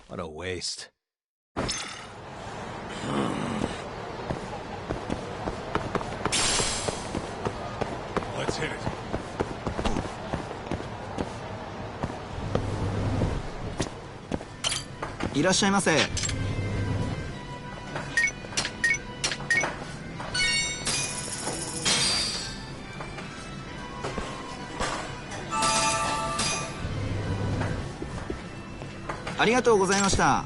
What a waste. Let's hit it.いらっしゃいませ。ありがとうございました。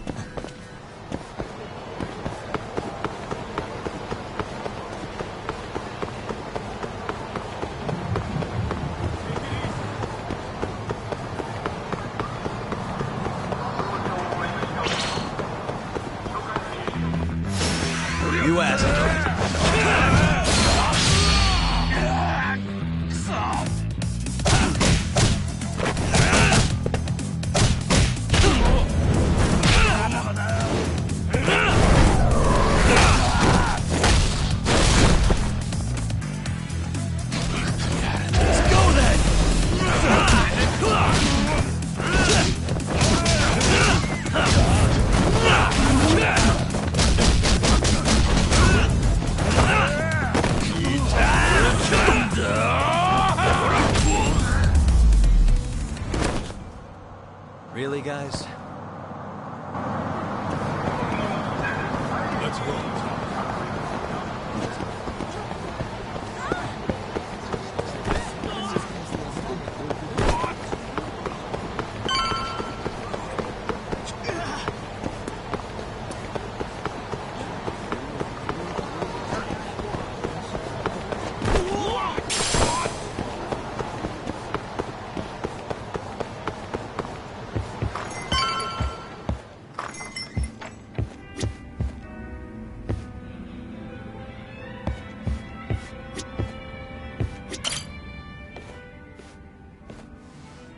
You asked. Really, guys? Let's go.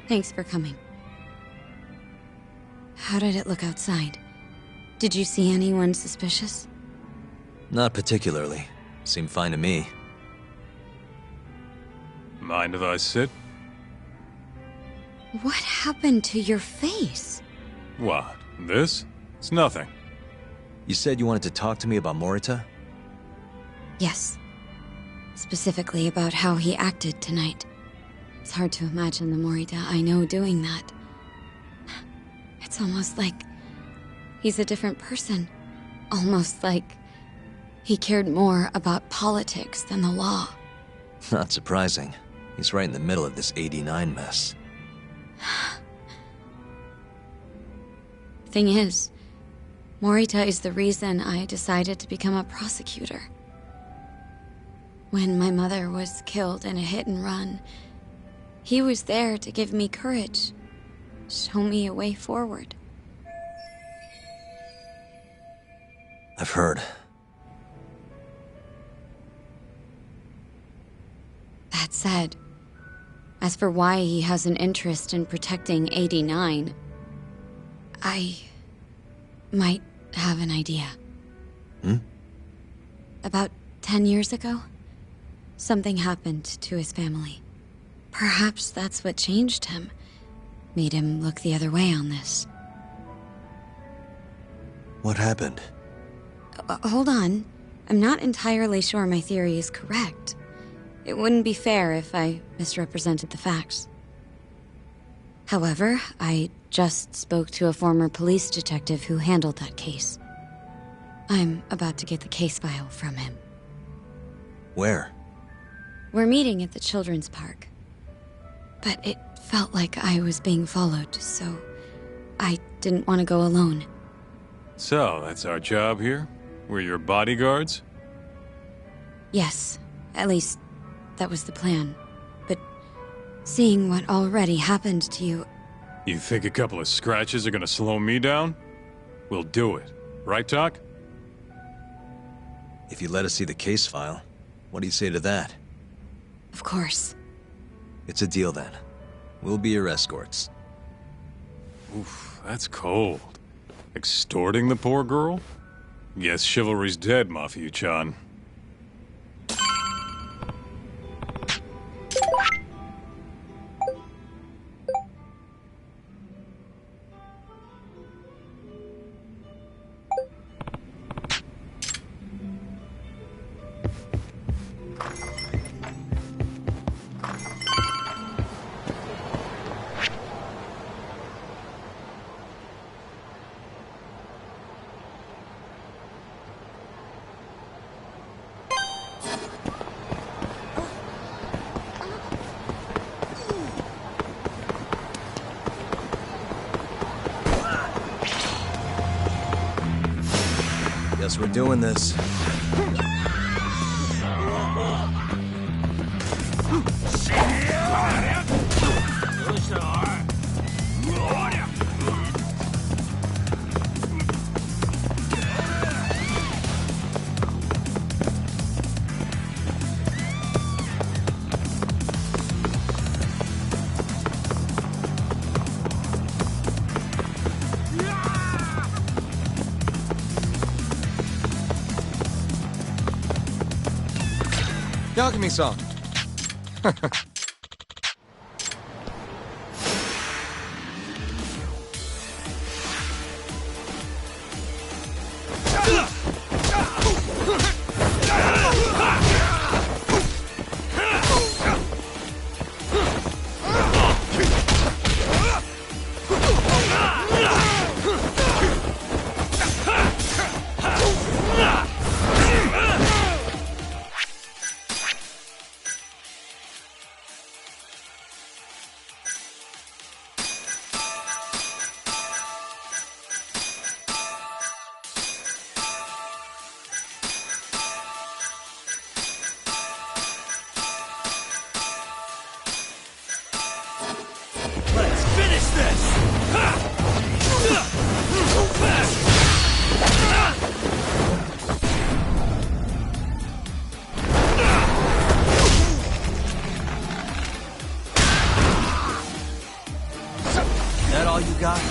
Thanks for coming. How did it look outside? Did you see anyone suspicious? Not particularly. Seemed fine to me. Mind if I sit? What happened to your face? What? This? It's nothing. You said you wanted to talk to me about Morita? Yes. Specifically about how he acted tonight. It's hard to imagine the Morita I know doing that. It's almost like he's a different person. Almost like he cared more about politics than the law. Not surprising. He's right in the middle of this 89 mess. Thing is, Morita is the reason I decided to become a prosecutor. When my mother was killed in a hit and run, he was there to give me courage, show me a way forward. I've heard. That said, as for why he has an interest in protecting 89, I might have an idea. About 10 years ago, something happened to his family. Perhaps that's what changed him, made him look the other way on this. What happened? Hold on. I'm not entirely sure my theory is correct. It wouldn't be fair if I misrepresented the facts. However, I just spoke to a former police detective who handled that case. I'm about to get the case file from him. Where? We're meeting at the children's park. But it felt like I was being followed, so I didn't want to go alone. So, that's our job here? We're your bodyguards? Yes, at least that was the plan. But seeing what already happened to you... You think a couple of scratches are gonna slow me down? We'll do it. Right, Doc? If you let us see the case file, what do you say to that? Of course. It's a deal then. We'll be your escorts. Oof, that's cold. Extorting the poor girl? Guess chivalry's dead, Mafia-chan. Guess we're doing this. Alchemy song. That all you got?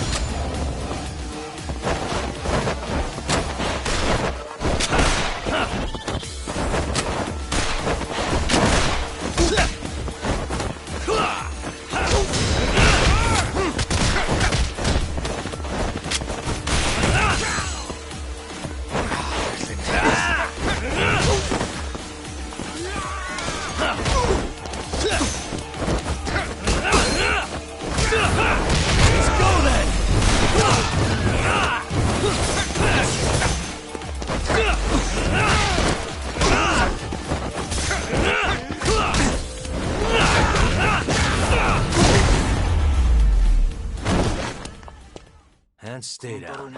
And stay down.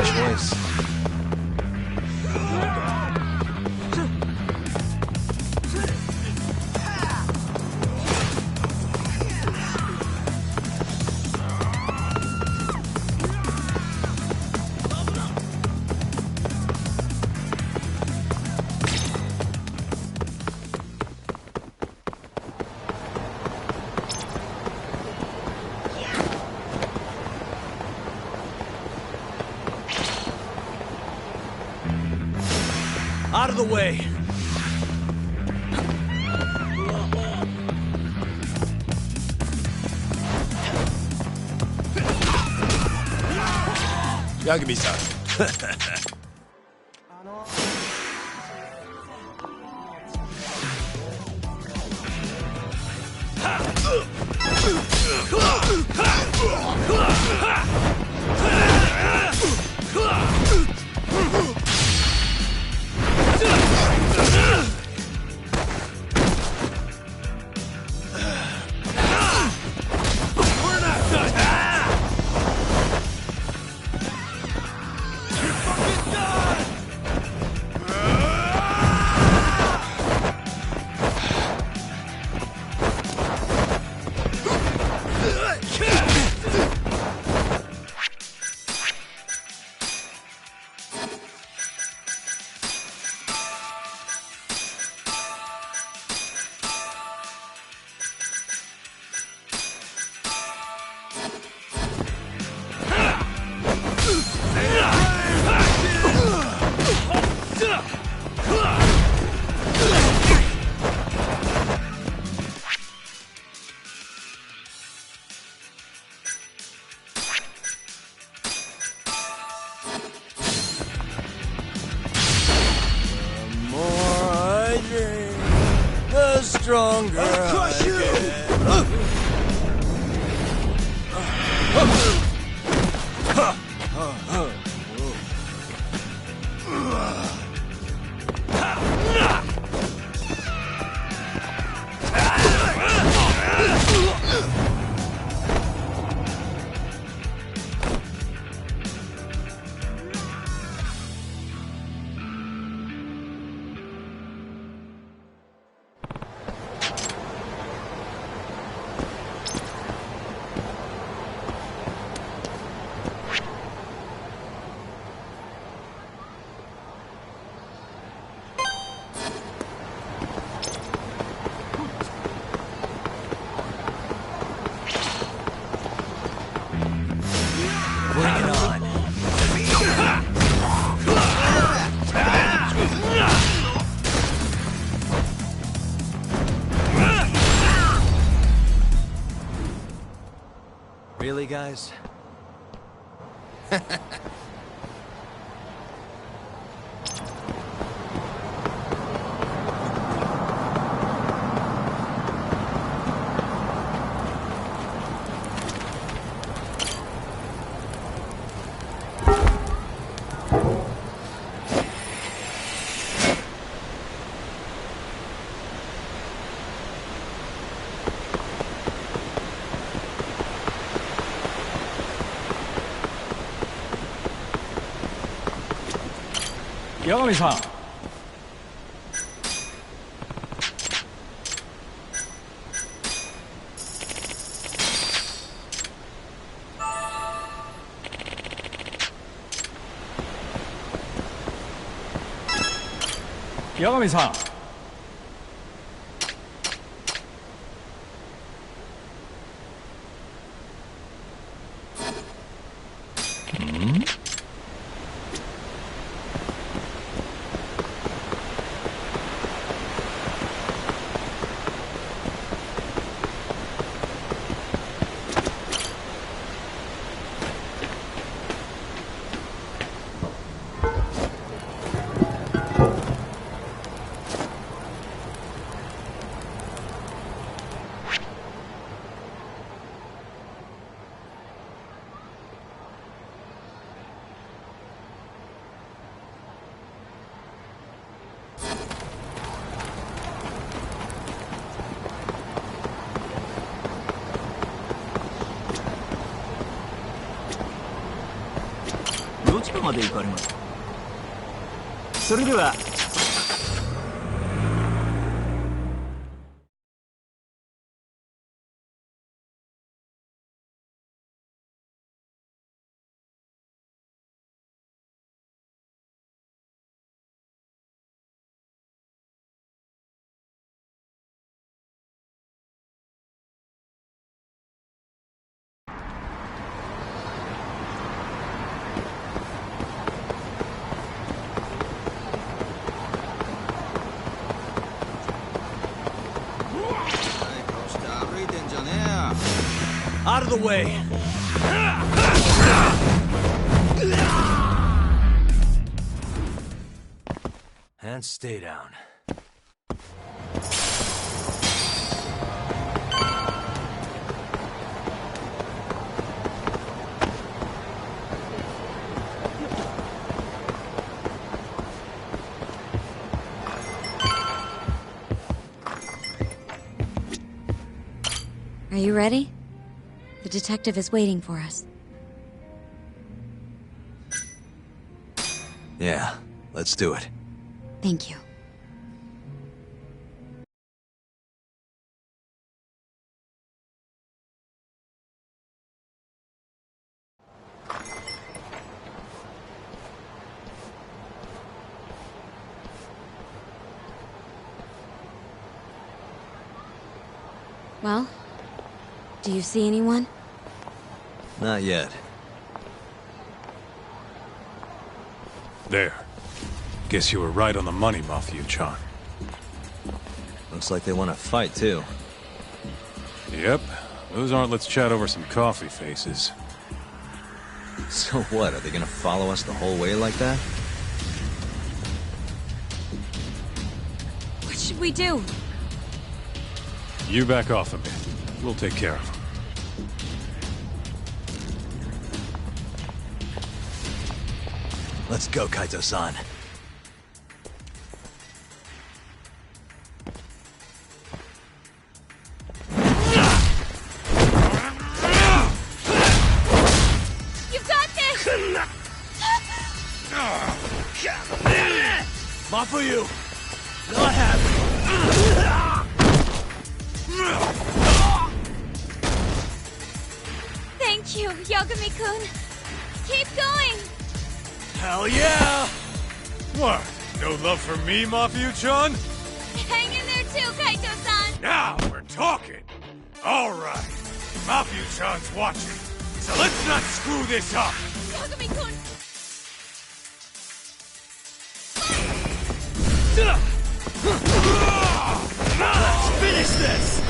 Choice. Out of the way! Yagami-san. We're not done! stronger. I'll crush you! Bring it on. Really, guys? Yagami-san. Yagami-san. Out of the way! And stay down. Are you ready? The detective is waiting for us. Yeah, let's do it. Thank you. Well, do you see anyone? Not yet. There. Guess you were right on the money, Mafia-chan. Looks like they want to fight, too. Yep. Those aren't let's chat over some coffee faces. So what, are they gonna follow us the whole way like that? What should we do? You back off a bit. We'll take care of him. Let's go, Kaito-san. You got this! Mafuyu! Not happy! Thank you, Yagami-kun. Keep going! Hell yeah! What? No love for me, Mafia-chan? Hang in there too, Kaito-san! Now we're talking. All right. Mafia-chan's watching. So let's not screw this up. Yagami-kun! Let's finish this!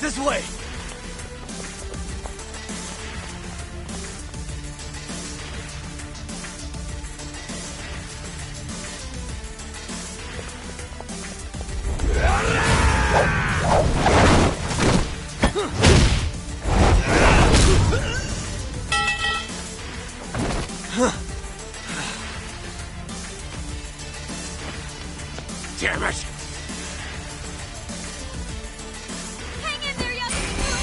This way! Damn it! Hang in there, Yagami-kun!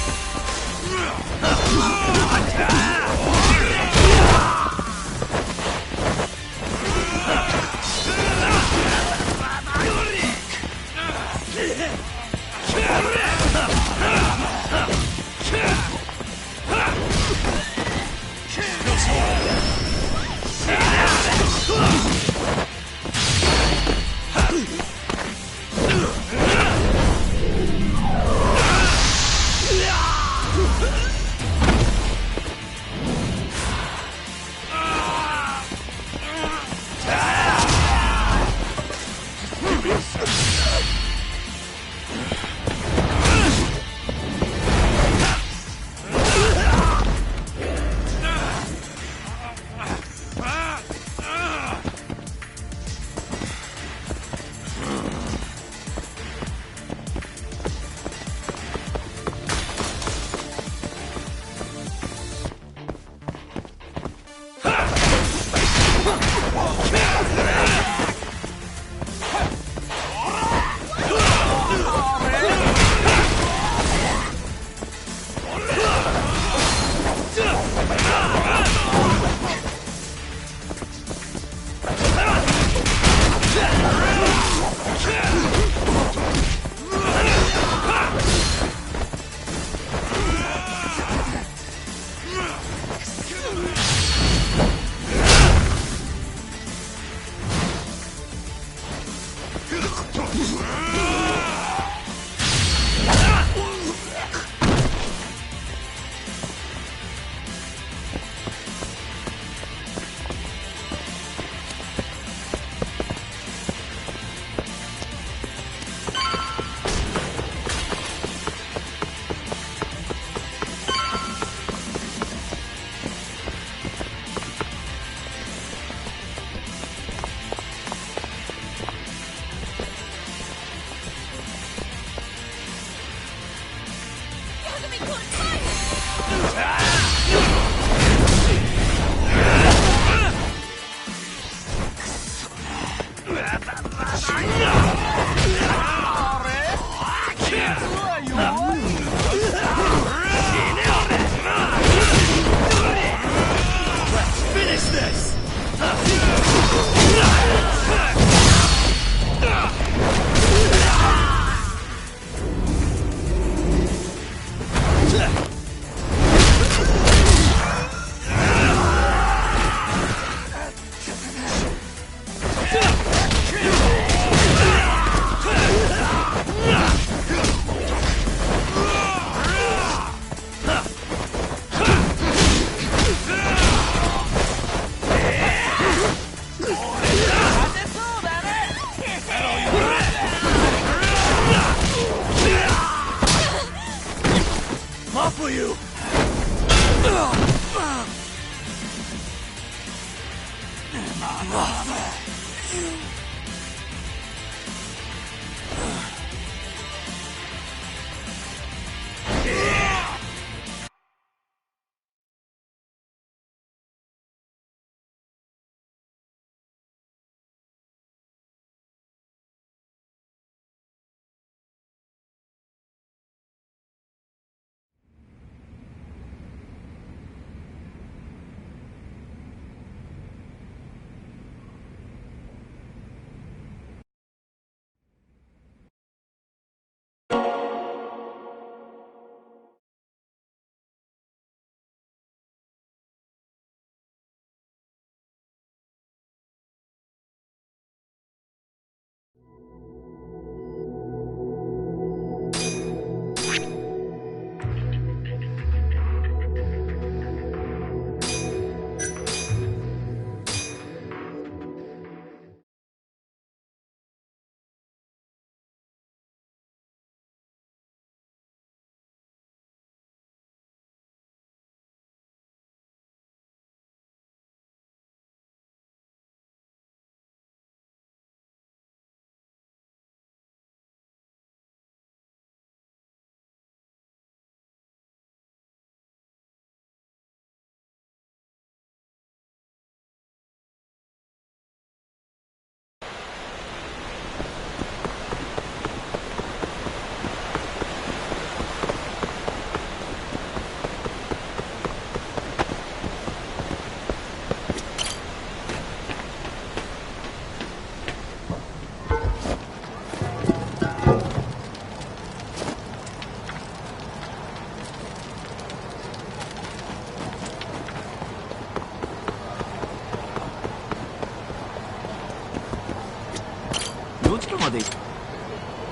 まで。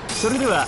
それでは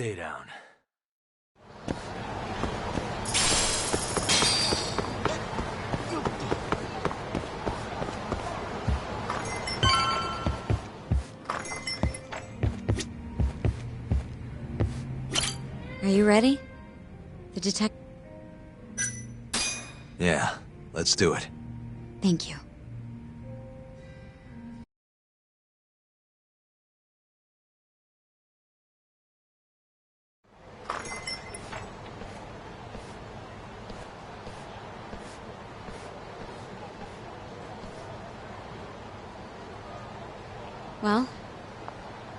stay down. Are you ready? The Yeah, let's do it. Thank you. Well,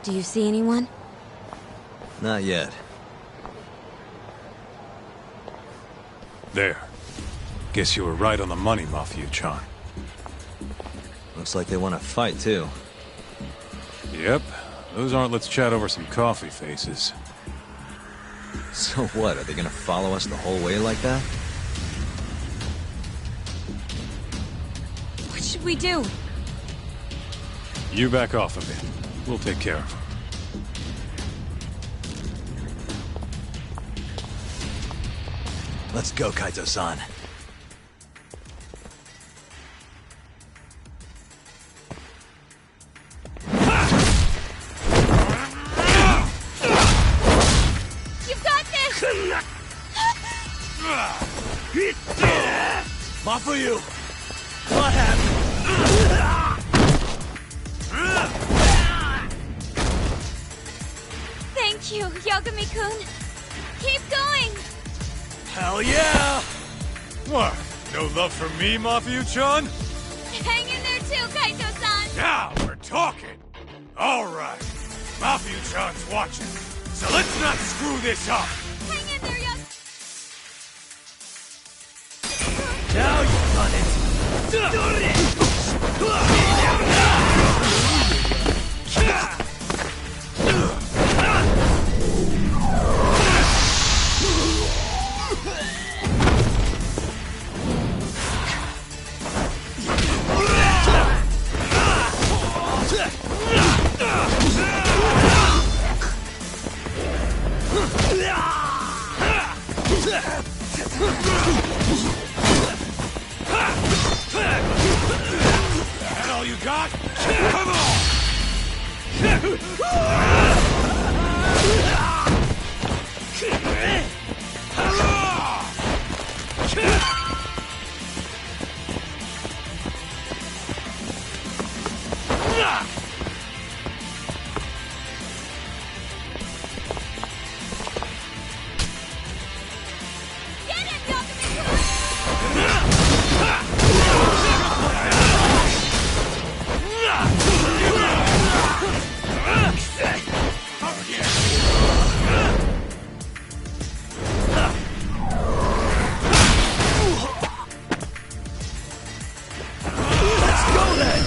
do you see anyone? Not yet. There. Guess you were right on the money, Mafia-chan. Looks like they want to fight, too. Yep. Those aren't let's chat over some coffee faces. So what, are they gonna follow us the whole way like that? What should we do? You back off a bit. We'll take care of them. Let's go, Kaito-san. You've got this! Not for you! What happened? Thank you, Yagami-kun. Keep going! Hell yeah! What? No love for me, Mafia-chan? Hang in there too, Kaito-san! Now we're talking! Alright. Mafia-chan's watching. So let's not screw this up! Hang in there, Now you've done it! That all you got? Come Get him, Yagami-kun! Let's go then!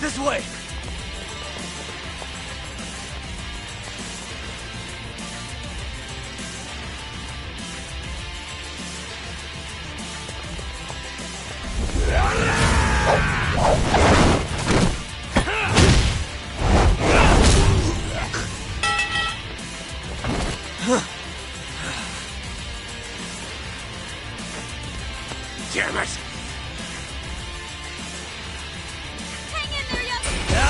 This way! Damn it! Hang in there, Yagami-kun! Now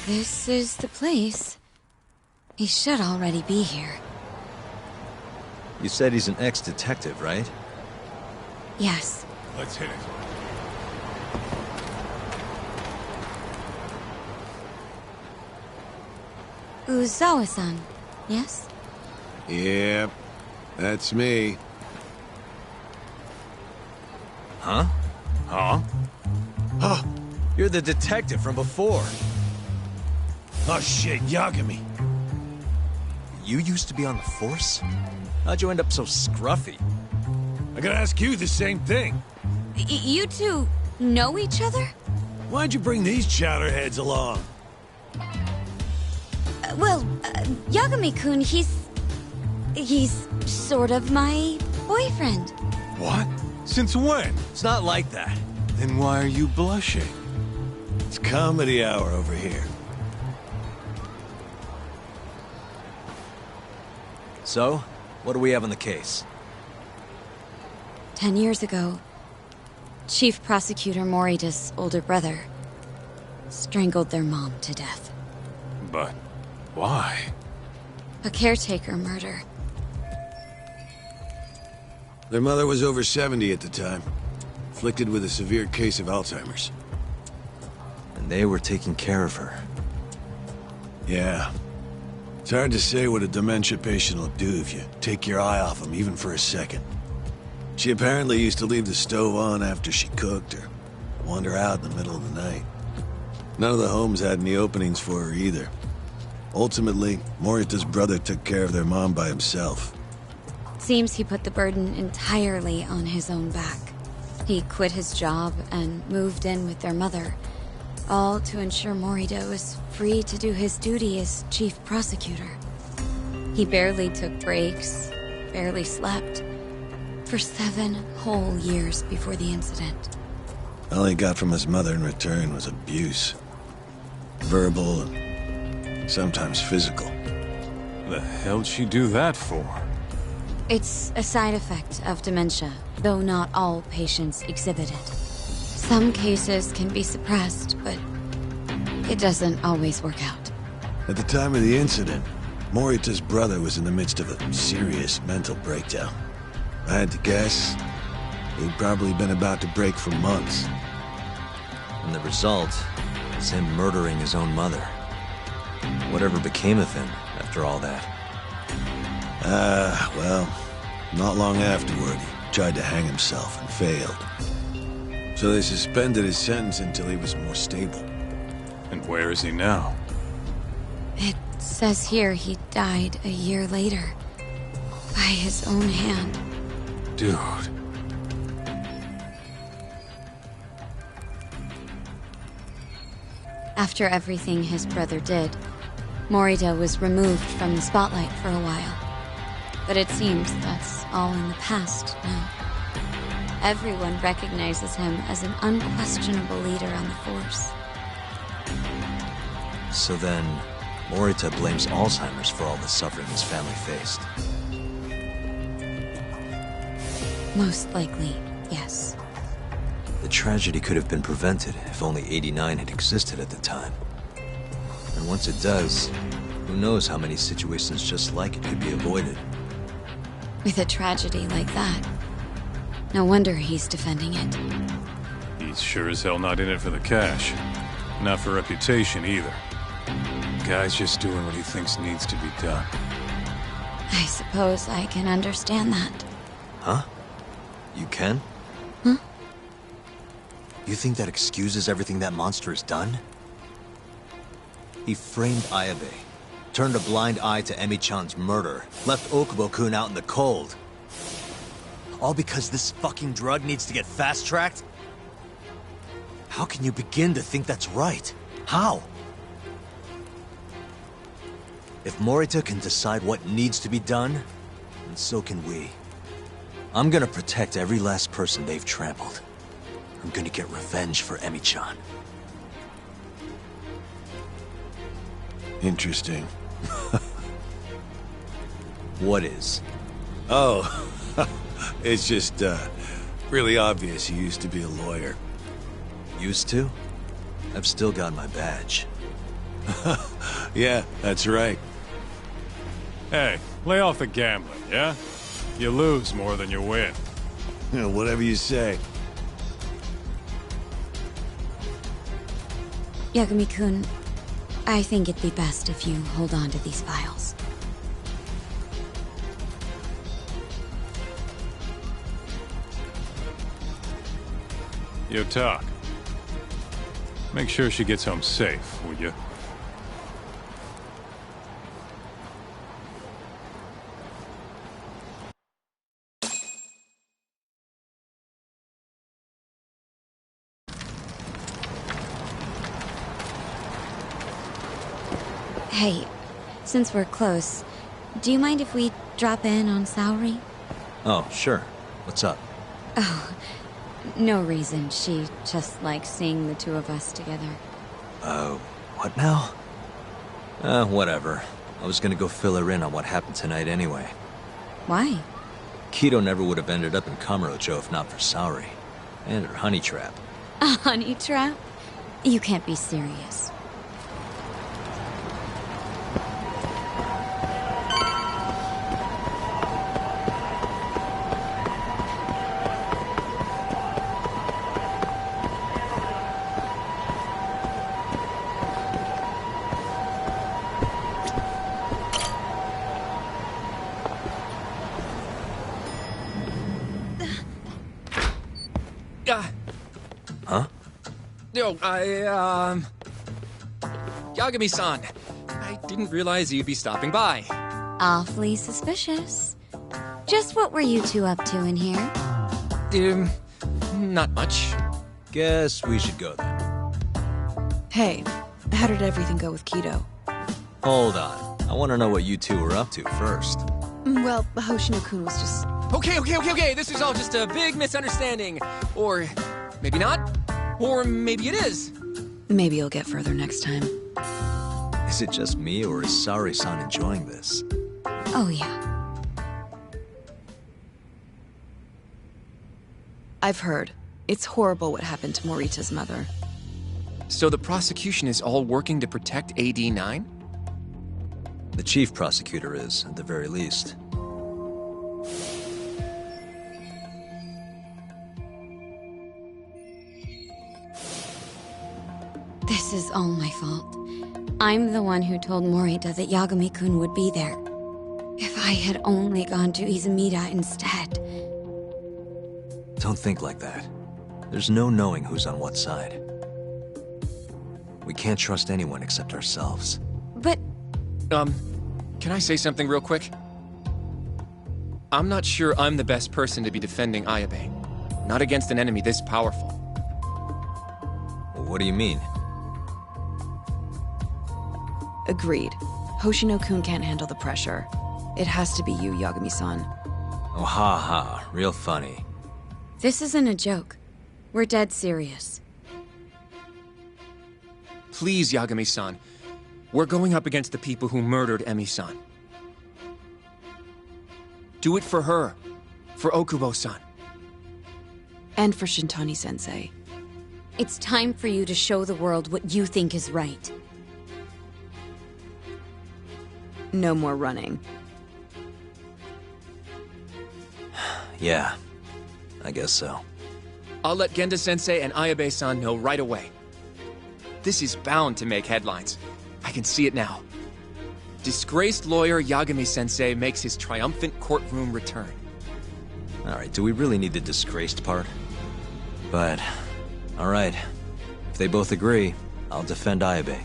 This is the place. He should already be here. You said he's an ex-detective, right? Yes. Let's hit it. Uzawa-san, yes? Yep, that's me. Huh? Huh? Huh? You're the detective from before. Oh shit, Yagami. You used to be on the force? How'd you end up so scruffy? I gotta ask you the same thing. You two know each other? Why'd you bring these chowderheads along? Yagami-kun, he's sort of my boyfriend. What? Since when? It's not like that. Then why are you blushing? It's comedy hour over here. So, what do we have on the case? 10 years ago, Chief Prosecutor Morita's older brother strangled their mom to death. But why? A caretaker murder. Their mother was over 70 at the time, afflicted with a severe case of Alzheimer's. And they were taking care of her. Yeah. It's hard to say what a dementia patient will do if you take your eye off them, even for a second. She apparently used to leave the stove on after she cooked, or wander out in the middle of the night. None of the homes had any openings for her either. Ultimately, Morita's brother took care of their mom by himself. Seems he put the burden entirely on his own back. He quit his job and moved in with their mother, all to ensure Morita was free to do his duty as chief prosecutor. He barely took breaks, barely slept, for 7 whole years before the incident. All he got from his mother in return was abuse. Verbal and sometimes physical. The hell'd she do that for? It's a side effect of dementia, though not all patients exhibit it. Some cases can be suppressed, but it doesn't always work out. At the time of the incident, Morita's brother was in the midst of a serious mental breakdown. If I had to guess, he'd probably been about to break for months. And the result is him murdering his own mother. Whatever became of him after all that? Well, not long afterward, he tried to hang himself and failed. So they suspended his sentence until he was more stable. And where is he now? It says here he died a year later, by his own hand. Dude. After everything his brother did, Morita was removed from the spotlight for a while. But it seems that's all in the past now. Everyone recognizes him as an unquestionable leader on the Force. So then, Morita blames Alzheimer's for all the suffering his family faced. Most likely, yes. The tragedy could have been prevented if only 89 had existed at the time. And once it does, who knows how many situations just like it could be avoided. With a tragedy like that, no wonder he's defending it. He's sure as hell not in it for the cash. Not for reputation, either. Guy's just doing what he thinks needs to be done. I suppose I can understand that. Huh? You can? Huh? You think that excuses everything that monster has done? He framed Ayabe, turned a blind eye to Emi-chan's murder, left Okubo-kun out in the cold. All because this fucking drug needs to get fast-tracked? How can you begin to think that's right? How? If Morita can decide what needs to be done, then so can we. I'm gonna protect every last person they've trampled. I'm gonna get revenge for Emi-chan. Interesting. What is? Oh, it's just, really obvious you used to be a lawyer. Used to? I've still got my badge. Yeah, that's right. Hey, lay off the gambling, yeah? You lose more than you win. Yeah, whatever you say. Yagami-kun, I think it'd be best if you hold on to these files. Yo, talk. Make sure she gets home safe, would you? Hey, since we're close, do you mind if we drop in on Saori? Oh, sure. What's up? Oh, no reason. She just likes seeing the two of us together. What now? Whatever. I was gonna go fill her in on what happened tonight anyway. Why? Kido never would have ended up in Kamurocho if not for Saori. And her honey trap. A honey trap? You can't be serious. Huh? Yo, Yagami-san, I didn't realize you'd be stopping by. Awfully suspicious. Just what were you two up to in here? Not much. Guess we should go then. Hey, how did everything go with Kido? Hold on. I want to know what you two were up to first. Well, Hoshino-kun was just... Okay, this is all just a big misunderstanding. Or maybe not. Or maybe it is. Maybe you'll get further next time. Is it just me, or is Saori-san enjoying this? Oh, yeah. I've heard. It's horrible what happened to Morita's mother. So the prosecution is all working to protect AD-9? The chief prosecutor is, at the very least. This is all my fault. I'm the one who told Morita that Yagami-kun would be there. If I had only gone to Izumida instead. Don't think like that. There's no knowing who's on what side. We can't trust anyone except ourselves. But Can I say something real quick? I'm not sure I'm the best person to be defending Ayabe. Not against an enemy this powerful. What do you mean? Agreed. Hoshino-kun can't handle the pressure. It has to be you, Yagami-san. Oh, ha ha. Real funny. This isn't a joke. We're dead serious. Please, Yagami-san. We're going up against the people who murdered Emi-san. Do it for her. For Okubo-san. And for Shintani-sensei. It's time for you to show the world what you think is right. No more running. Yeah, I guess so. I'll let Genda-sensei and Ayabe-san know right away. This is bound to make headlines. I can see it now. Disgraced lawyer Yagami-sensei makes his triumphant courtroom return. Alright, do we really need the disgraced part? But, alright. If they both agree, I'll defend Ayabe.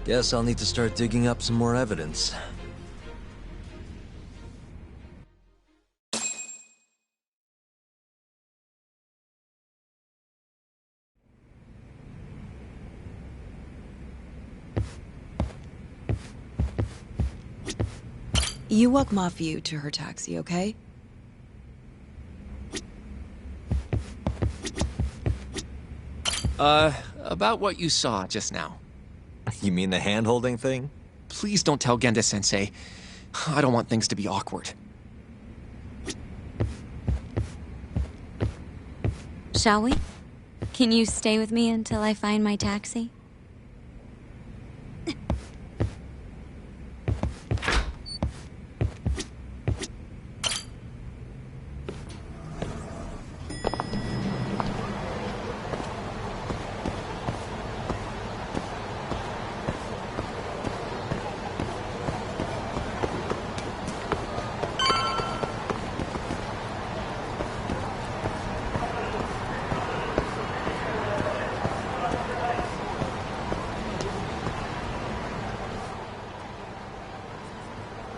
Guess I'll need to start digging up some more evidence. You walk Mafiu to her taxi, okay? About what you saw just now. You mean the hand-holding thing? Please don't tell Genda-sensei. I don't want things to be awkward. Shall we? Can you stay with me until I find my taxi?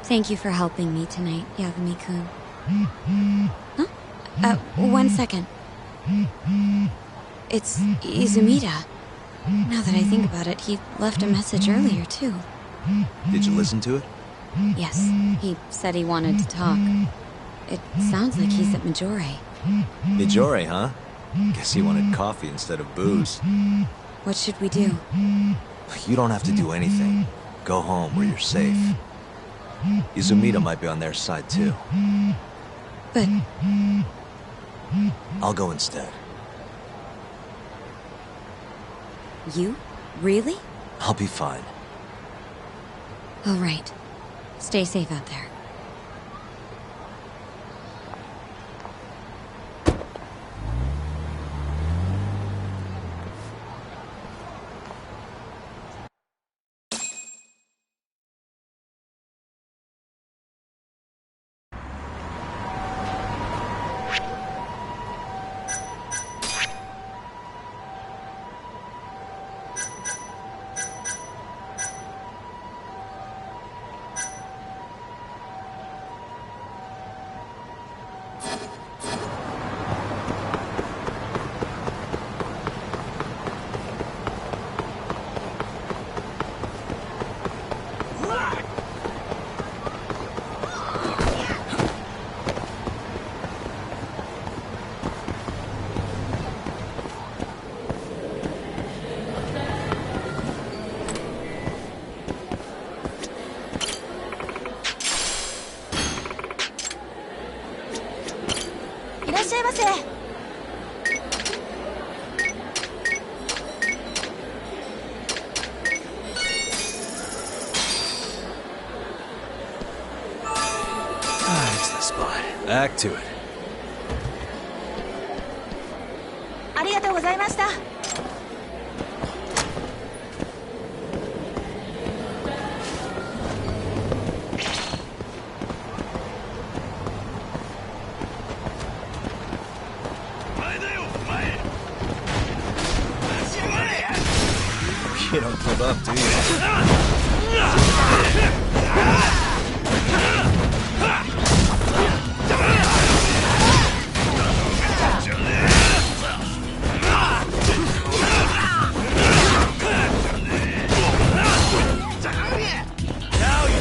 Thank you for helping me tonight, Yagami-kun. Huh? 1 second. It's Izumida. Now that I think about it, he left a message earlier, too. Did you listen to it? Yes, he said he wanted to talk. It sounds like he's at Majore. Majore, huh? Guess he wanted coffee instead of booze. What should we do? You don't have to do anything. Go home where you're safe. Izumida might be on their side, too. But... I'll go instead. You? Really? I'll be fine. All right. Stay safe out there. That's the spot. Back to it. ありがとうございました。You don't give up, do you? Now you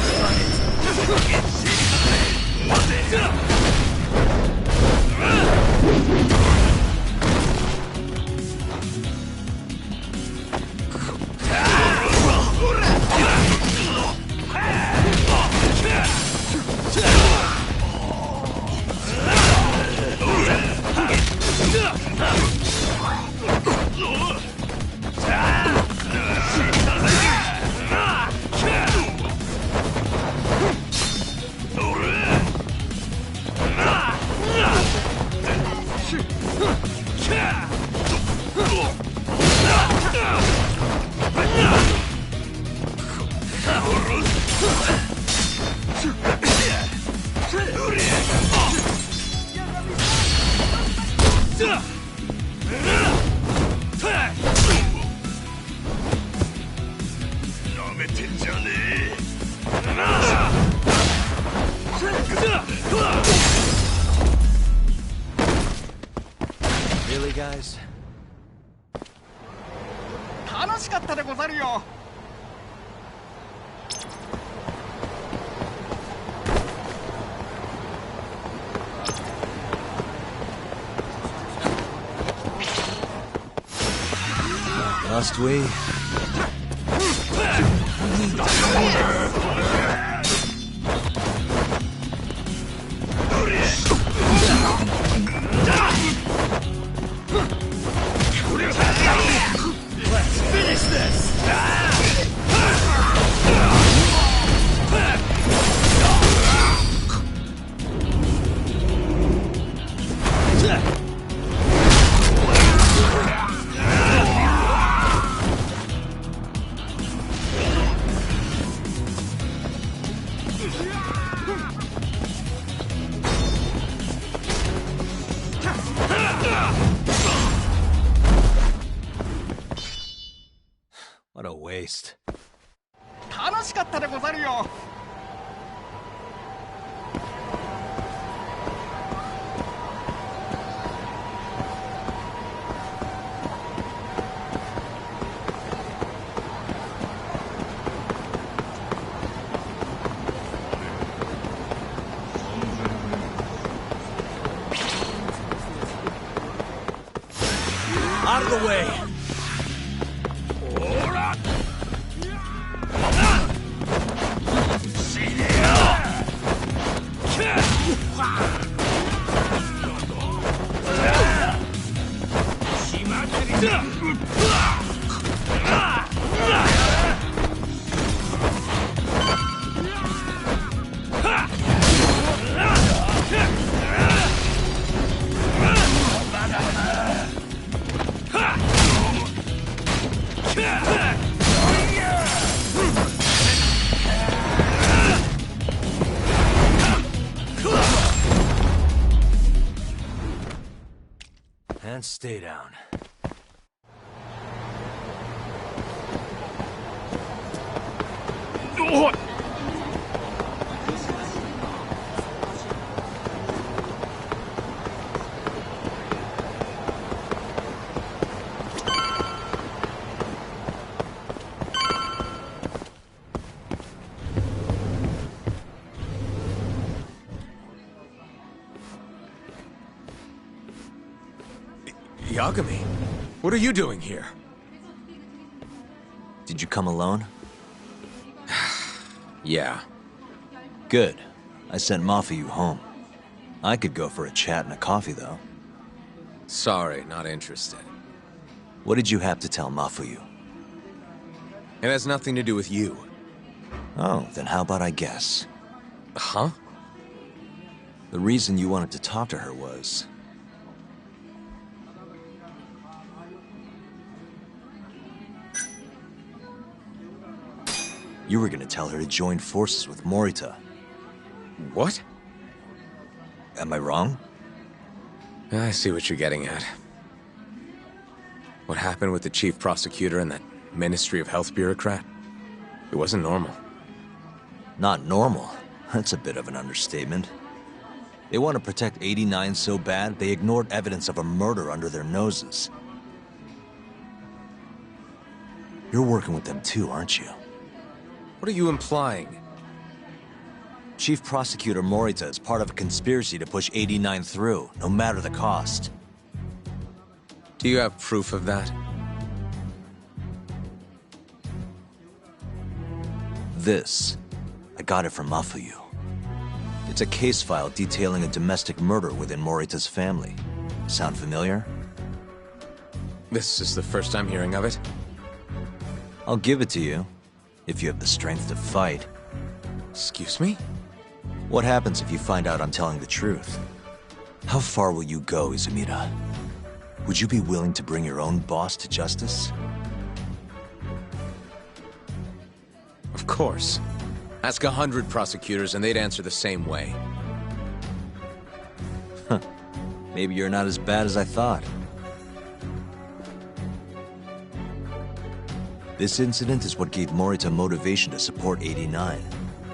Really, guys? 楽しかったでござるよ。Must we? Let's finish this! What a waste. 楽しかったでござるよ。Out of the way! And stay down. Yagami, what are you doing here? Did you come alone? Yeah. Good. I sent Mafuyu home. I could go for a chat and a coffee, though. Sorry, not interested. What did you have to tell Mafuyu? It has nothing to do with you. Oh, then how about I guess? Huh? The reason you wanted to talk to her was... you were gonna tell her to join forces with Morita. What? Am I wrong? I see what you're getting at. What happened with the chief prosecutor and that Ministry of Health bureaucrat? It wasn't normal. Not normal. That's a bit of an understatement. They want to protect 89 so bad, they ignored evidence of a murder under their noses. You're working with them too, aren't you? What are you implying? Chief Prosecutor Morita is part of a conspiracy to push 89 through, no matter the cost. Do you have proof of that? This. I got it from Mafuyu. It's a case file detailing a domestic murder within Morita's family. Sound familiar? This is the first I'm hearing of it. I'll give it to you, if you have the strength to fight. Excuse me? What happens if you find out I'm telling the truth? How far will you go, Izumida? Would you be willing to bring your own boss to justice? Of course. Ask 100 prosecutors and they'd answer the same way. Maybe you're not as bad as I thought. This incident is what gave Morita motivation to support 89.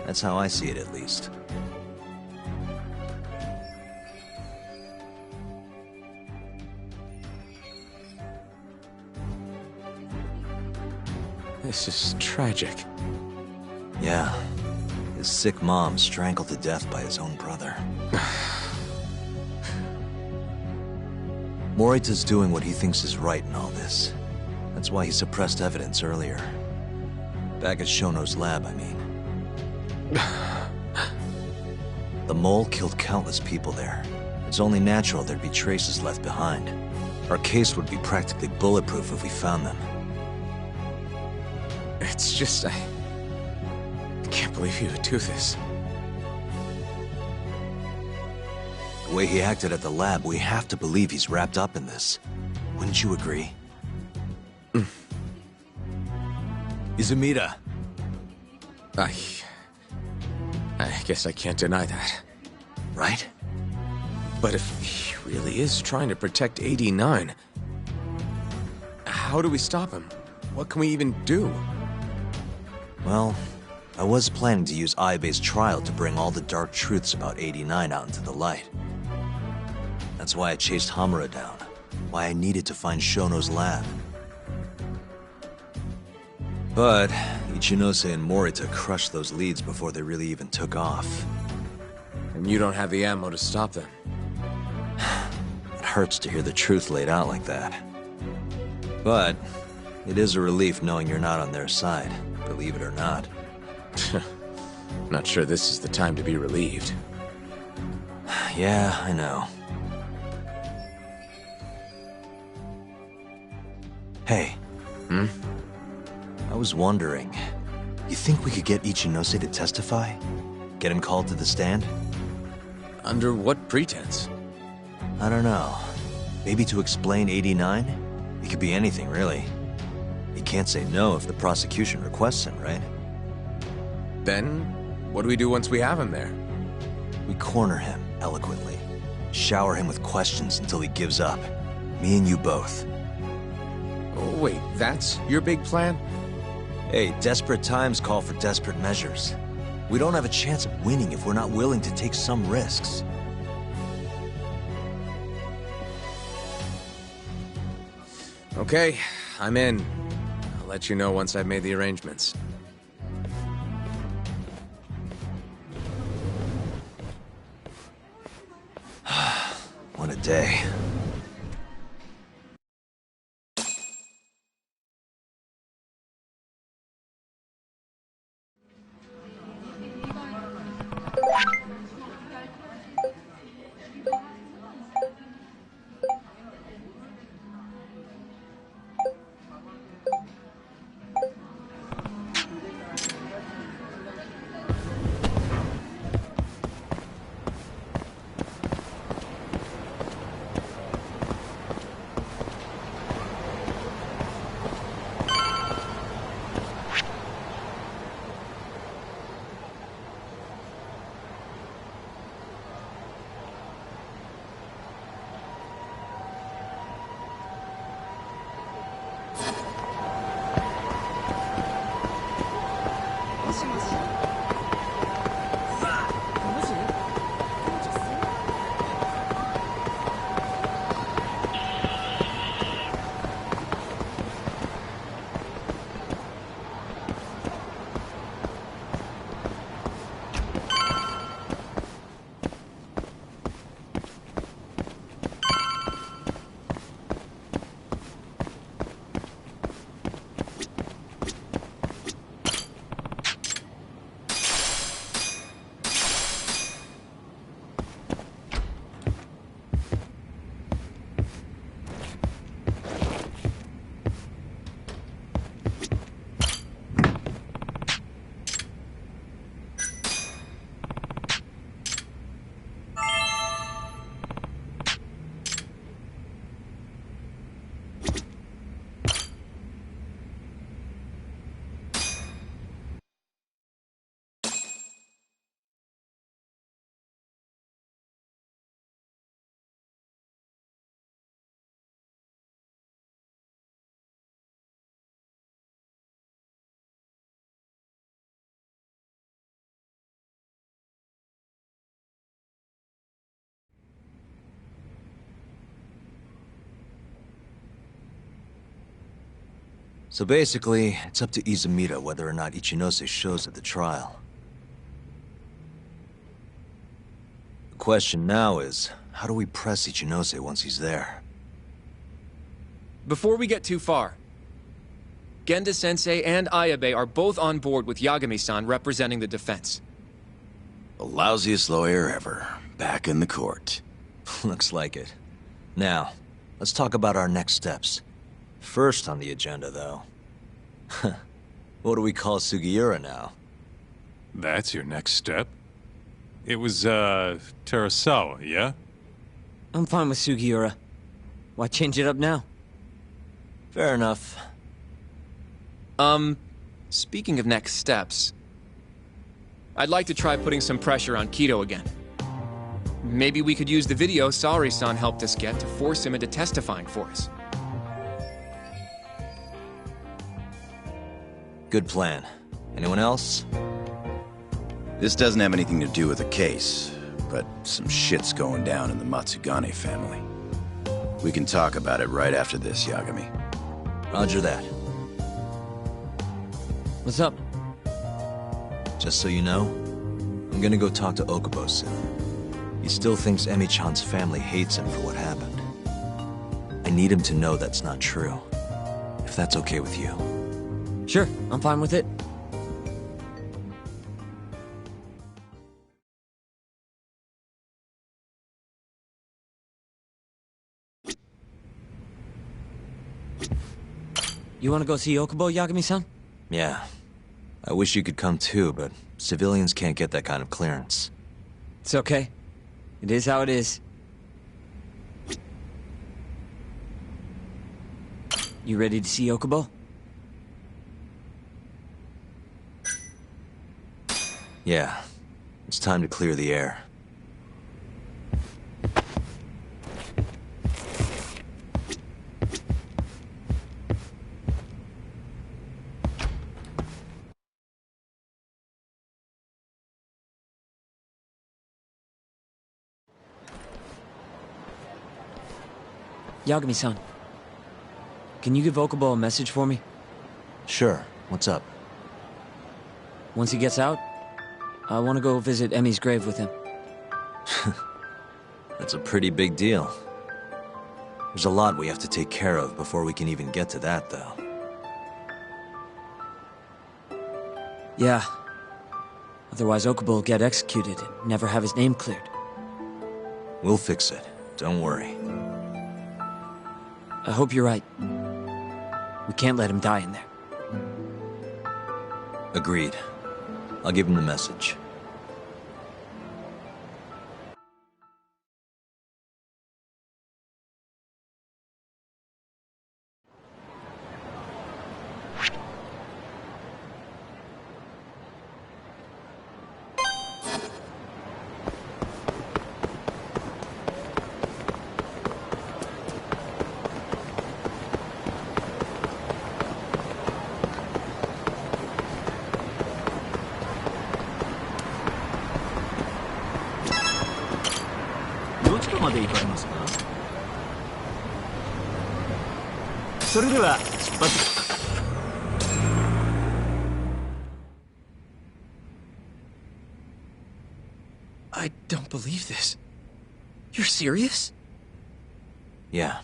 That's how I see it, at least. This is tragic. Yeah. His sick mom strangled to death by his own brother. Morita's doing what he thinks is right in all this. That's why he suppressed evidence earlier. Back at Shono's lab, I mean. The mole killed countless people there. It's only natural there'd be traces left behind. Our case would be practically bulletproof if we found them. It's just, I can't believe you would do this. The way he acted at the lab, we have to believe he's wrapped up in this. Wouldn't you agree? Izumida. I guess I can't deny that. Right? But if he really is trying to protect 89, how do we stop him? What can we even do? Well, I was planning to use Ayabe's trial to bring all the dark truths about 89 out into the light. That's why I chased Hamura down. Why I needed to find Shono's lab. But Ichinose and Morita crushed those leads before they really even took off. And you don't have the ammo to stop them. It hurts to hear the truth laid out like that. But it is a relief knowing you're not on their side, believe it or not. Not sure this is the time to be relieved. Yeah, I know. Hey. I was wondering, you think we could get Ichinose to testify? Get him called to the stand? Under what pretense? I don't know. Maybe to explain 89? It could be anything, really. You can't say no if the prosecution requests him, right? Then, what do we do once we have him there? We corner him, eloquently. Shower him with questions until he gives up. Me and you both. Oh, wait, that's your big plan? Hey, desperate times call for desperate measures. We don't have a chance of winning if we're not willing to take some risks. Okay, I'm in. I'll let you know once I've made the arrangements. What a day. So basically, it's up to Izumida whether or not Ichinose shows at the trial. The question now is, how do we press Ichinose once he's there? Before we get too far, Genda-sensei and Ayabe are both on board with Yagami-san representing the defense. The lousiest lawyer ever, back in the court. Looks like it. Now, let's talk about our next steps. First on the agenda, though. What do we call Sugiura now? That's your next step? It was, Terasawa, yeah? I'm fine with Sugiura. Why change it up now? Fair enough. Speaking of next steps, I'd like to try putting some pressure on Kido again. Maybe we could use the video Saori-san helped us get to force him into testifying for us. Good plan. Anyone else? This doesn't have anything to do with the case, but some shit's going down in the Matsugane family. We can talk about it right after this, Yagami. Roger that. What's up? Just so you know, I'm gonna go talk to Okubo soon. He still thinks Emi-chan's family hates him for what happened. I need him to know that's not true. If that's okay with you. Sure, I'm fine with it. You wanna go see Okubo, Yagami-san? Yeah. I wish you could come too, but civilians can't get that kind of clearance. It's okay. It is how it is. You ready to see Okubo? Yeah. It's time to clear the air. Yagami-san, can you give Okubo a message for me? Sure. What's up? Once he gets out, I want to go visit Emi's grave with him. That's a pretty big deal. There's a lot we have to take care of before we can even get to that, though. Yeah. Otherwise Okubo will get executed and never have his name cleared. We'll fix it. Don't worry. I hope you're right. We can't let him die in there. Agreed. I'll give him the message. I don't believe this. You're serious? Yeah.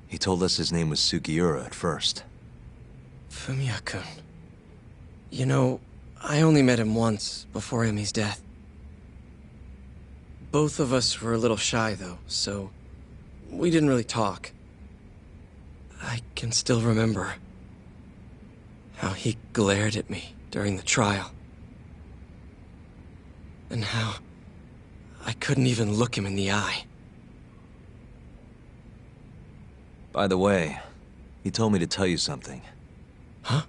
He told us his name was Sugiura at first. Fumiya-kun. You know, I only met him once, before Emi's death. Both of us were a little shy, though, so we didn't really talk. I can still remember how he glared at me during the trial. And how I couldn't even look him in the eye. By the way, he told me to tell you something. Huh?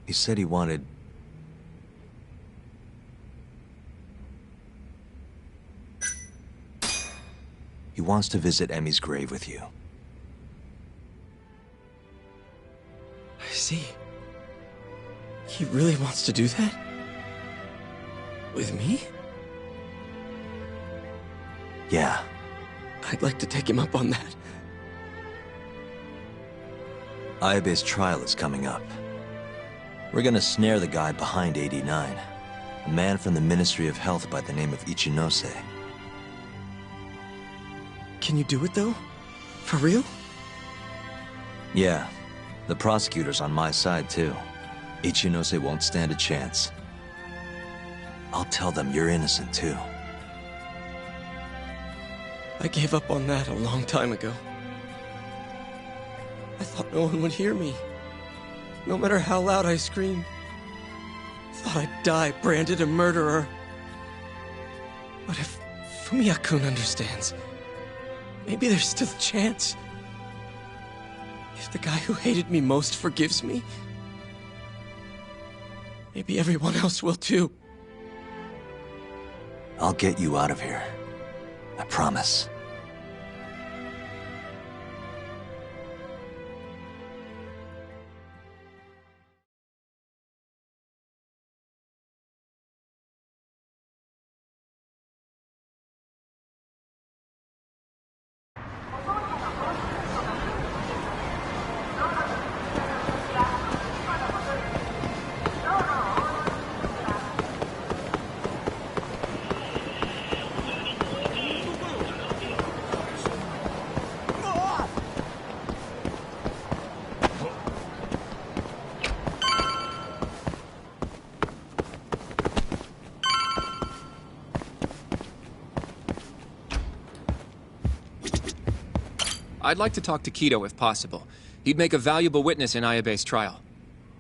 He said he wanted... He wants to visit Emi's grave with you. I see. He really wants to do that? With me? Yeah. I'd like to take him up on that. Ayabe's trial is coming up. We're gonna snare the guy behind 89. A man from the Ministry of Health by the name of Ichinose. Can you do it, though? For real? Yeah. The prosecutor's on my side, too. Ichinose won't stand a chance. I'll tell them you're innocent, too. I gave up on that a long time ago. I thought no one would hear me. No matter how loud I screamed. Thought I'd die branded a murderer. But if Fumiya-kun understands, maybe there's still a chance. If the guy who hated me most forgives me, maybe everyone else will too. I'll get you out of here. I promise. I'd like to talk to Kido if possible. He'd make a valuable witness in Ayabe's trial.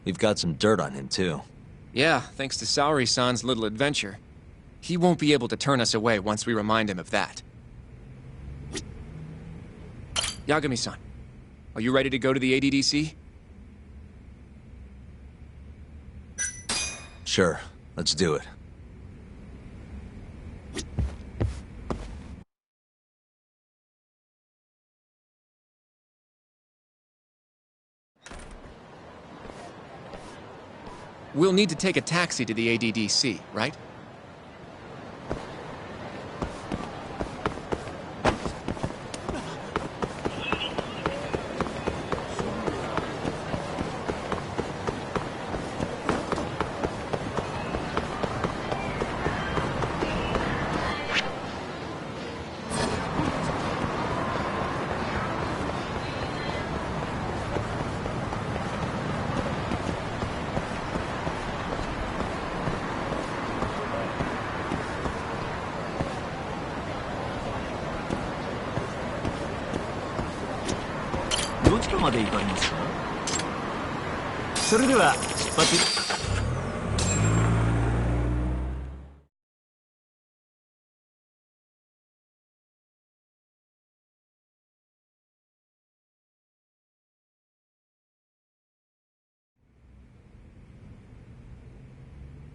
We've got some dirt on him, too. Yeah, thanks to Saori-san's little adventure. He won't be able to turn us away once we remind him of that. Yagami-san, are you ready to go to the ADDC? Sure, let's do it. We'll need to take a taxi to the ADDC, right?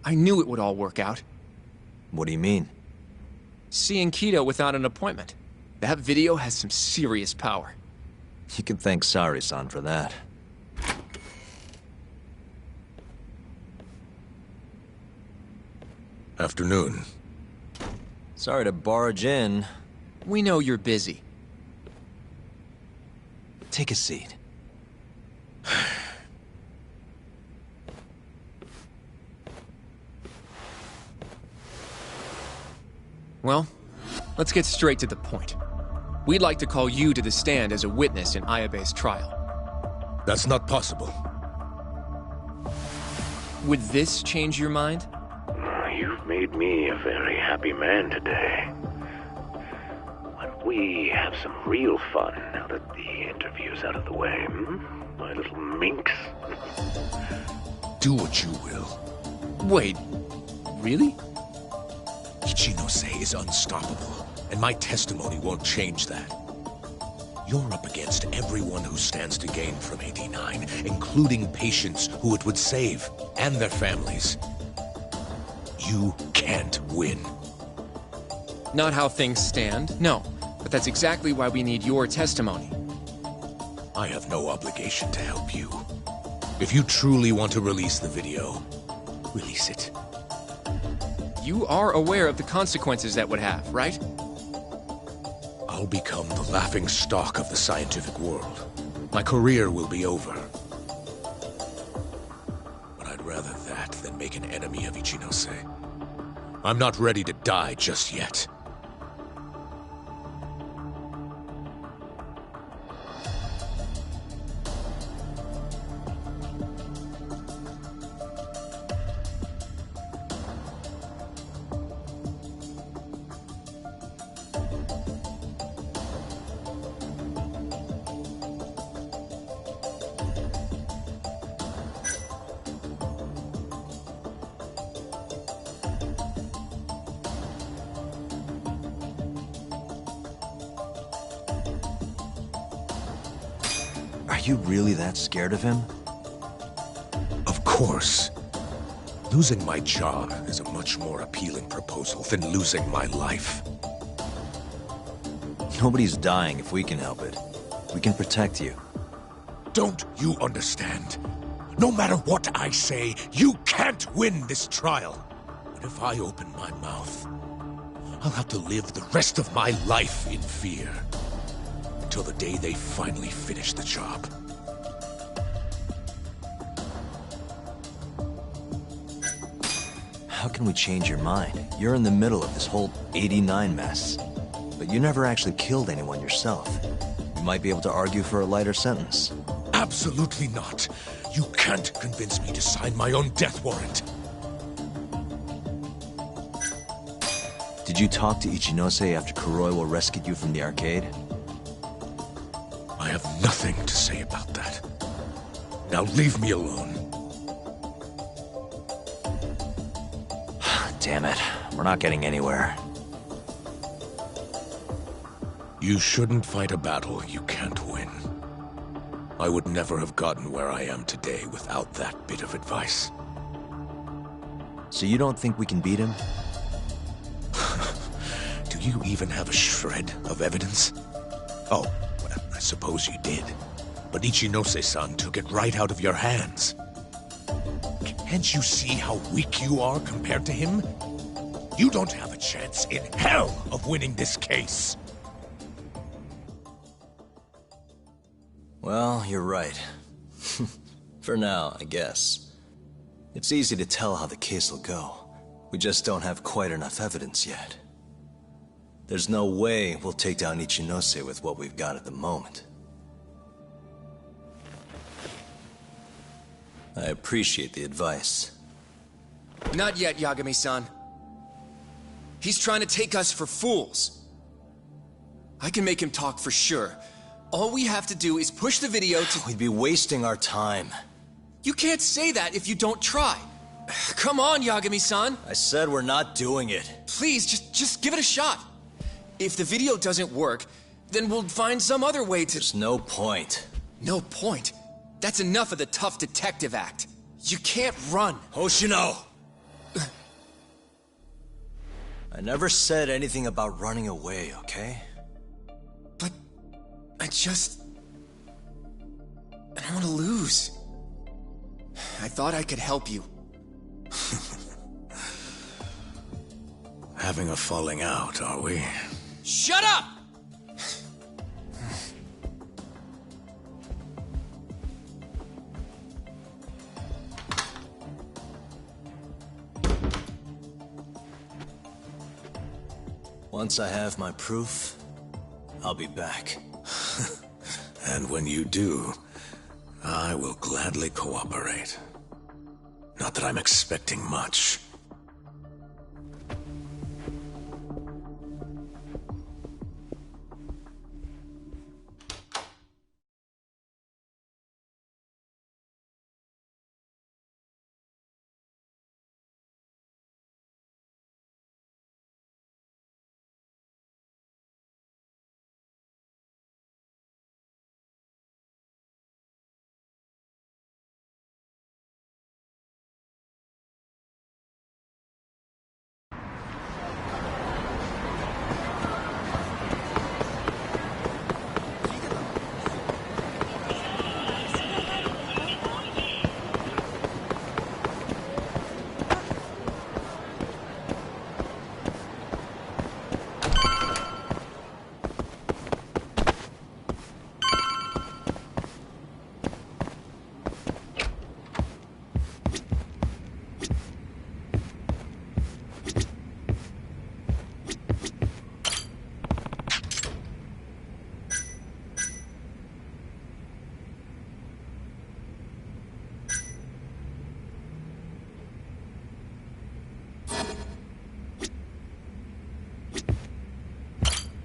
I knew it would all work out. What do you mean? Seeing Kido without an appointment. That video has some serious power. You can thank Saori-san for that. Afternoon. Sorry to barge in. We know you're busy. Take a seat. Well, let's get straight to the point. We'd like to call you to the stand as a witness in Ayabe's trial. That's not possible. Would this change your mind? You've made me a very happy man today. Why don't we have some real fun now that the interview's out of the way, my little minx? Do what you will. Wait, really? Ichinose is unstoppable, and my testimony won't change that. You're up against everyone who stands to gain from 89, including patients who it would save, and their families. You can't win. Not how things stand, no. But that's exactly why we need your testimony. I have no obligation to help you. If you truly want to release the video, release it. You are aware of the consequences that would have, right? I'll become the laughing stock of the scientific world. My career will be over. make an enemy of Ichinose. I'm not ready to die just yet. Are you really that scared of him? Of course. Losing my job is a much more appealing proposal than losing my life. Nobody's dying if we can help it. We can protect you. Don't you understand? No matter what I say, you can't win this trial. But if I open my mouth, I'll have to live the rest of my life in fear. Until the day they finally finish the job. How can we change your mind? You're in the middle of this whole 89 mess. But you never actually killed anyone yourself. You might be able to argue for a lighter sentence. Absolutely not. You can't convince me to sign my own death warrant. Did you talk to Ichinose after Kuroiwa rescued you from the arcade? I have nothing to say about that. Now leave me alone. Damn it. We're not getting anywhere. You shouldn't fight a battle you can't win. I would never have gotten where I am today without that bit of advice. So you don't think we can beat him? Do you even have a shred of evidence? Oh, well, I suppose you did. But Ichinose-san took it right out of your hands. Can't you see how weak you are compared to him? You don't have a chance in hell of winning this case. Well, you're right. For now, I guess. It's easy to tell how the case will go. We just don't have quite enough evidence yet. There's no way we'll take down Ichinose with what we've got at the moment. I appreciate the advice. Not yet, Yagami-san. He's trying to take us for fools. I can make him talk for sure. All we have to do is push the video to... We'd be wasting our time. You can't say that if you don't try. Come on, Yagami-san. I said we're not doing it. Please, just give it a shot. If the video doesn't work, then we'll find some other way to... There's no point. No point? That's enough of the tough detective act. You can't run. Hoshino! I never said anything about running away, okay? But... I don't want to lose. I thought I could help you. Having a falling out, are we? Shut up! Once I have my proof, I'll be back. And when you do, I will gladly cooperate. Not that I'm expecting much.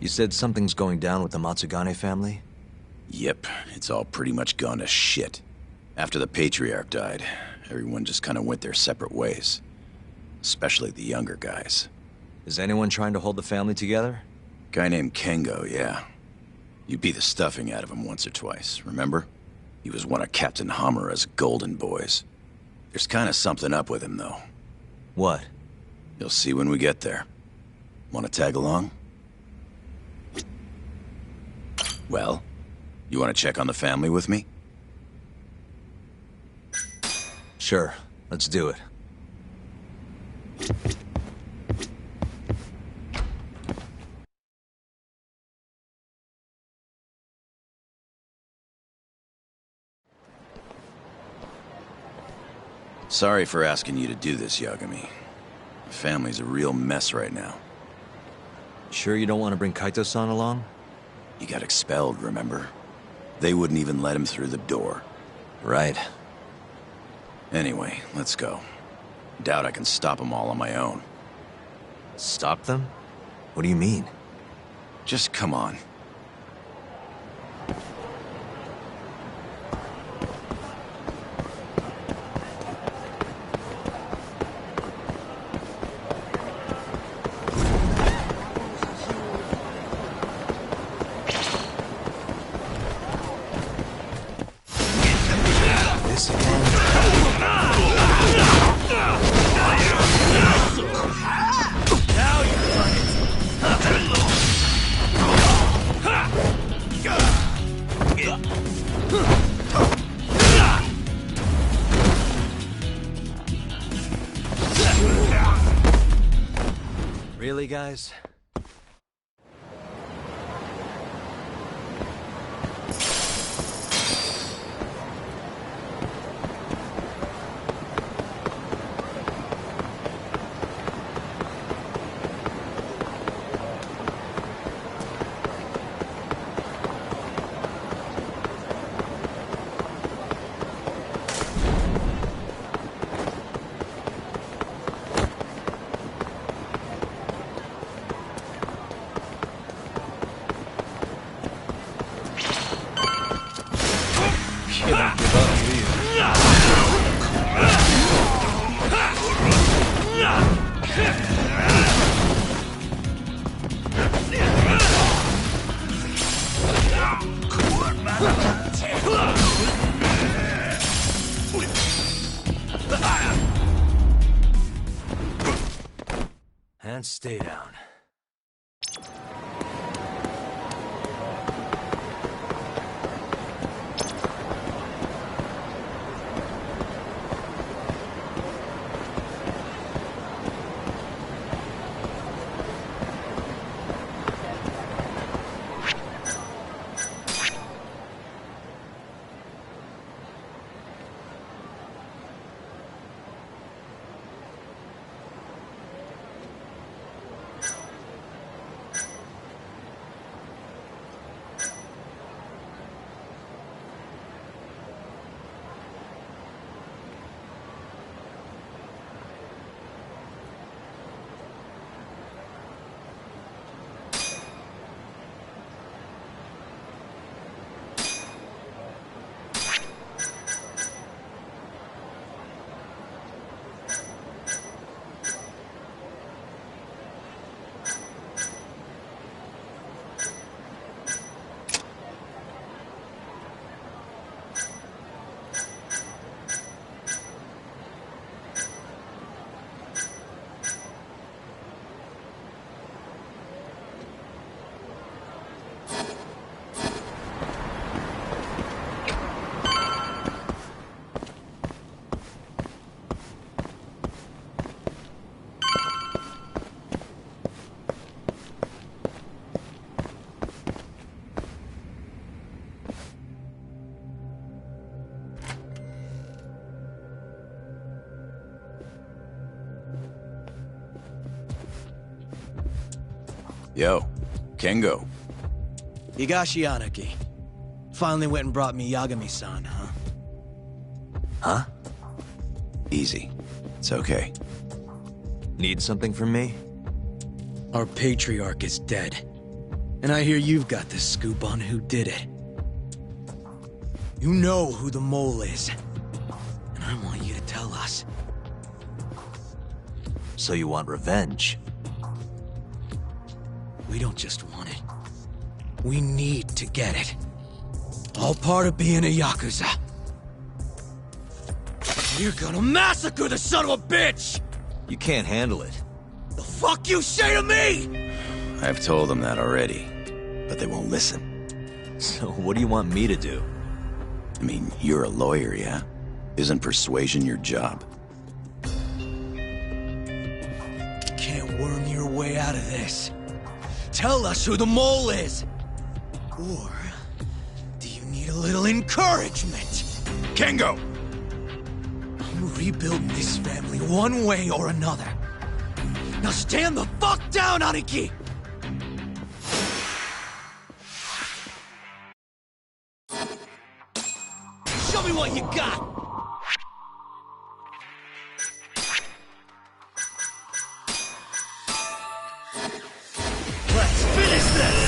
You said something's going down with the Matsugane family? Yep, it's all pretty much gone to shit. After the Patriarch died, everyone just kind of went their separate ways. Especially the younger guys. Is anyone trying to hold the family together? Guy named Kengo, yeah. You beat the stuffing out of him once or twice, remember? He was one of Captain Hamura's golden boys. There's kind of something up with him, though. What? You'll see when we get there. Want to tag along? Well, you want to check on the family with me? Sure, let's do it. Sorry for asking you to do this, Yagami. The family's a real mess right now. Sure you don't want to bring Kaito-san along? He got expelled, remember? They wouldn't even let him through the door. Right. Anyway, let's go. Doubt I can stop them all on my own. Stop them? What do you mean? Just come on. Really, guys? And stay down. Yo, Kengo. Higashi Anaki. Finally went and brought me Yagami-san, huh? Huh? Easy. It's okay. Need something from me? Our Patriarch is dead. And I hear you've got the scoop on who did it. You know who the mole is. And I want you to tell us. So you want revenge? We don't just want it. We need to get it. All part of being a Yakuza. You're gonna massacre the son of a bitch! You can't handle it. The fuck you say to me?! I've told them that already, but they won't listen. So what do you want me to do? I mean, you're a lawyer, yeah? Isn't persuasion your job? Can't worm your way out of this. Tell us who the mole is! Or do you need a little encouragement? Kengo! I'm rebuilding this family one way or another. Now stand the fuck down, Aniki! Show me what you got! Let's finish this!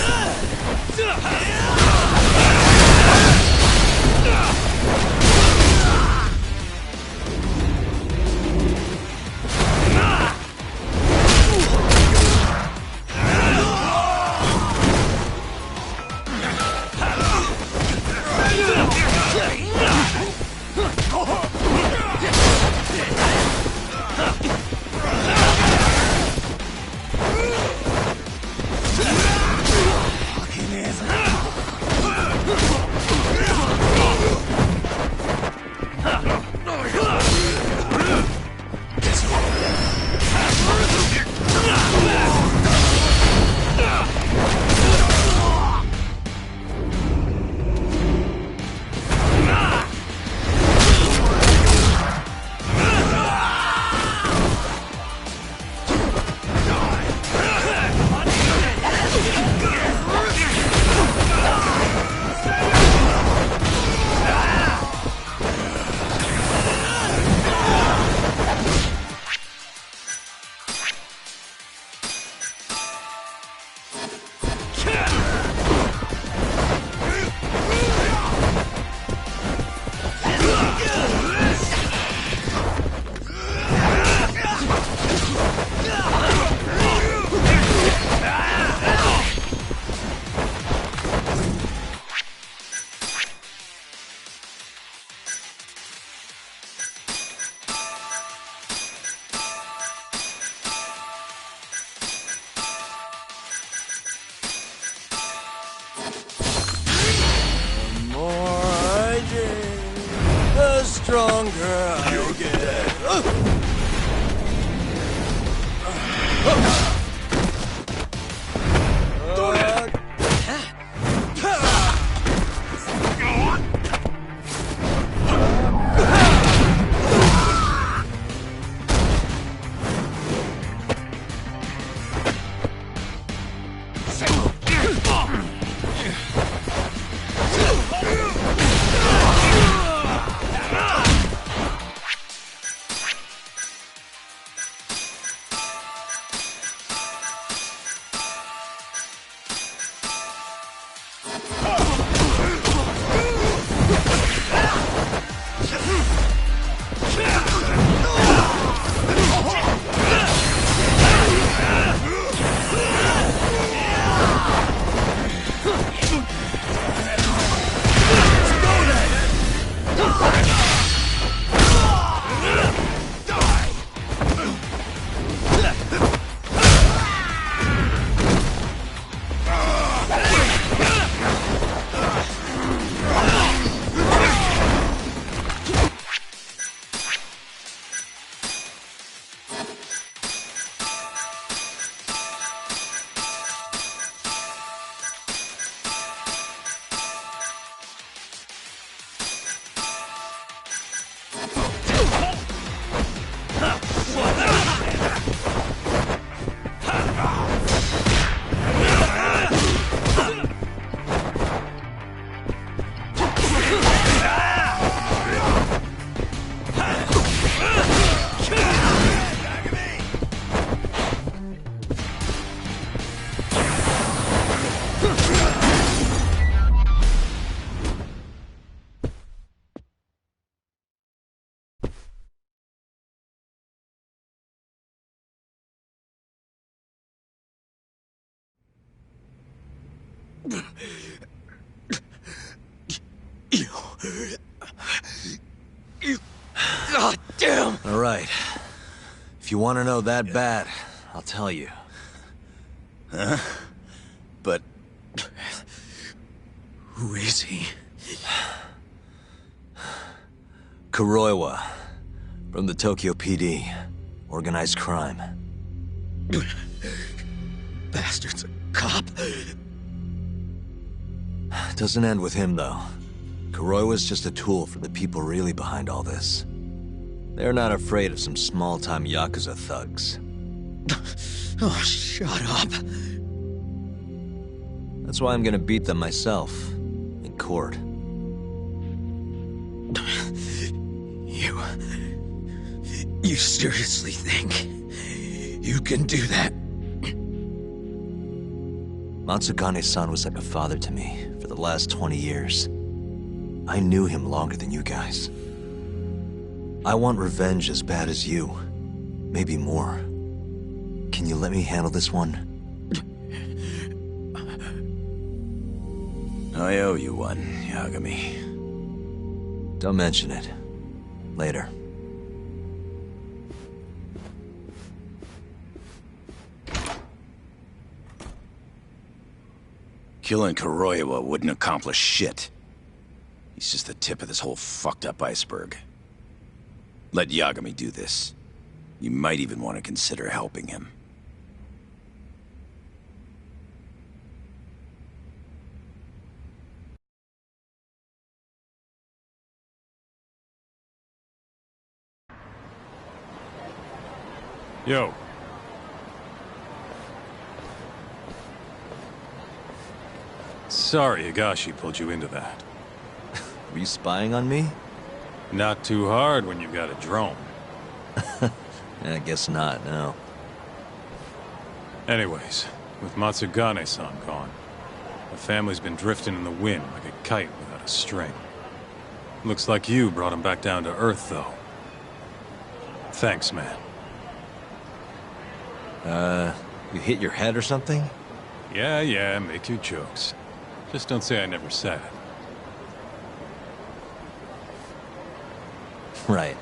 Stronger I get. You... God damn! All right. If you want to know that bad, I'll tell you. Huh? But... Who is he? Kuroiwa, from the Tokyo PD. Organized crime. Bastard's a cop. Doesn't end with him, though. Kuroiwa's just a tool for the people really behind all this. They're not afraid of some small-time Yakuza thugs. Oh, shut up. That's why I'm gonna beat them myself. In court. You seriously think you can do that? Matsugane-san was like a father to me for the last 20 years. I knew him longer than you guys. I want revenge as bad as you. Maybe more. Can you let me handle this one? I owe you one, Yagami. Don't mention it. Later. Killing Kuroiwa wouldn't accomplish shit. He's just the tip of this whole fucked up iceberg. Let Yagami do this. You might even want to consider helping him. Yo. Sorry Higashi pulled you into that. Were you spying on me? Not too hard when you've got a drone. I guess not, no. Anyways, with Matsugane-san gone, the family's been drifting in the wind like a kite without a string. Looks like you brought him back down to earth, though. Thanks, man. You hit your head or something? Yeah, make your jokes. Just don't say I never said it. Right.